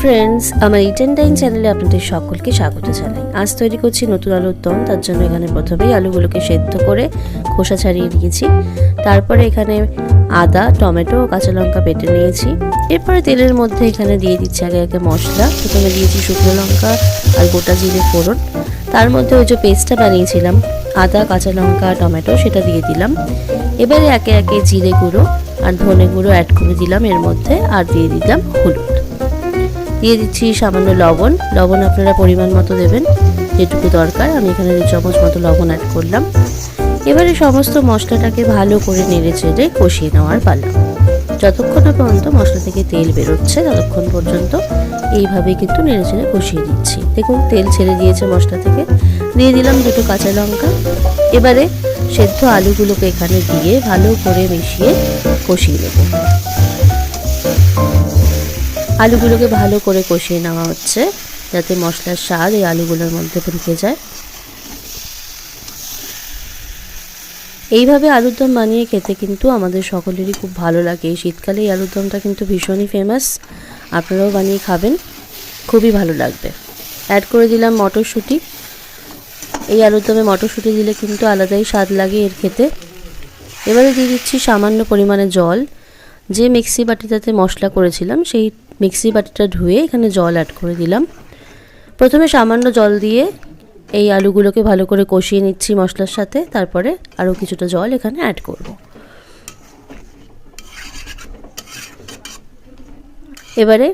Friends, আমার ইট and ডাইন চ্যানেলে আপনাদের সকলকে স্বাগত জানাই। আজ তৈরি করছি নতুন আলুর দম। তার জন্য এখানে প্রথমেই আলুগুলোকে সেদ্ধ করে খোসা ছাড়িয়ে নিয়েছি। তারপরে এখানে আদা, টমেটো ও কাঁচা লঙ্কা বেটে নিয়েছি। এরপরে তেলের মধ্যে এখানে দিয়ে দিচ্ছি আগে আগে মশলা। প্রথমে দিয়েছি শুকনো লঙ্কা আর গোটা জিরে ফোড়ন। তার মধ্যে ওই যে পেস্টটা বানিয়েছিলাম আদা, কাঁচা লঙ্কা, টমেটো, সেটা দিয়ে দিলাম। এবারে একে একে জিরে গুঁড়ো আর ধনে গুঁড়ো অ্যাড করে দিলাম এর মধ্যে, আর দিয়ে দিলাম হলুদ। দিয়ে দিচ্ছি সামান্য লবণ। লবণ আপনারা পরিমাণ মতো দেবেন, যেটুকু দরকার। আমি এখানে 2 চামচ মতো লবণ অ্যাড করলাম। এবারে সমস্ত মশলাটাকে ভালো করে নেড়ে চেড়ে কষিয়ে নেওয়ার পালা। যতক্ষণ না পর্যন্ত মশলা থেকে তেল বেরোচ্ছে ততক্ষণ পর্যন্ত এইভাবেই কিন্তু নেড়ে চেড়ে কষিয়ে দিচ্ছি। দেখুন তেল ছেড়ে দিয়েছে মশলা থেকে। দিয়ে দিলাম 2টো কাঁচা লঙ্কা। এবারে সেদ্ধ আলুগুলোকে এখানে দিয়ে ভালো করে মিশিয়ে কষিয়ে নেব। আলুগুলোকে ভালো করে কষিয়ে নেওয়া হচ্ছে যাতে মশলার স্বাদ এই আলুগুলোর মধ্যে ঢুকে যায়। এইভাবে আলুর দম বানিয়ে খেতে কিন্তু আমাদের সকলেরই খুব ভালো লাগে। এই শীতকালে এই আলুর দমটা কিন্তু ভীষণই ফেমাস। আপনারাও বানিয়ে খাবেন, খুবই ভালো লাগবে। অ্যাড করে দিলাম মটরশুঁটি। এই আলুর দমে মটরশুঁটি দিলে কিন্তু আলাদাই স্বাদ লাগে এর খেতে। এবারে দিয়ে দিচ্ছি সামান্য পরিমাণে জল। যে মিক্সি বাটিটাতে মশলা করেছিলাম সেই মিক্সি বাটিটা ধুয়ে এখানে জল অ্যাড করে দিলাম। প্রথমে সামান্য জল দিয়ে এই আলুগুলোকে ভালো করে কষিয়ে নিচ্ছি মশলার সাথে। তারপরে আরও কিছুটা জল এখানে অ্যাড করব। এবারে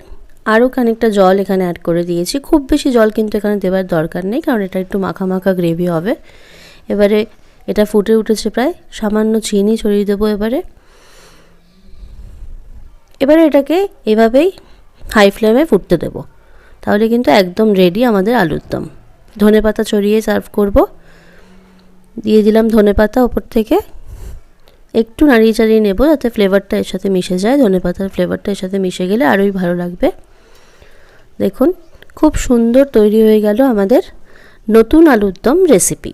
আরও খানিকটা জল এখানে অ্যাড করে দিয়েছি। খুব বেশি জল কিন্তু এখানে দেওয়ার দরকার নেই, কারণ এটা একটু মাখা মাখা গ্রেভি হবে। এবারে এটা ফুটে উঠেছে প্রায়। সামান্য চিনি ছড়িয়ে দেবো এবারে এটাকে এভাবেই হাই ফ্লেমে ফুটতে দেব। তাহলে কিন্তু একদম রেডি আমাদের আলুর দম। ধনেপাতা ছড়িয়ে সার্ভ করব। দিয়ে দিলাম ধনেপাতা ওপর থেকে। একটু নাড়িয়ে চাড়িয়ে নেব যাতে ফ্লেভারটা এর সাথে মিশে যায়। ধনেপাতার ফ্লেভারটা এর সাথে মিশে গেলে আরোই ভালো লাগবে। দেখুন খুব সুন্দর তৈরি হয়ে গেল আমাদের নতুন আলুর দম রেসিপি।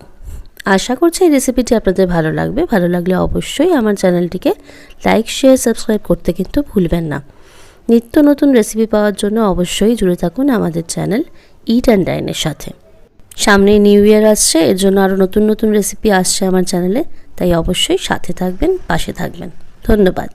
আশা করছি এই রেসিপিটি আপনাদের ভালো লাগবে। ভালো লাগলে অবশ্যই আমার চ্যানেলটিকে লাইক, শেয়ার, সাবস্ক্রাইব করতে কিন্তু ভুলবেন না। নিত্য নতুন রেসিপি পাওয়ার জন্য অবশ্যই জুড়ে থাকুন আমাদের চ্যানেল ইট অ্যান্ড ডাইনের সাথে। সামনেই নিউ ইয়ার আসছে, এর জন্য আরও নতুন নতুন রেসিপি আসছে আমার চ্যানেলে, তাই অবশ্যই সাথে থাকবেন, পাশে থাকবেন। ধন্যবাদ।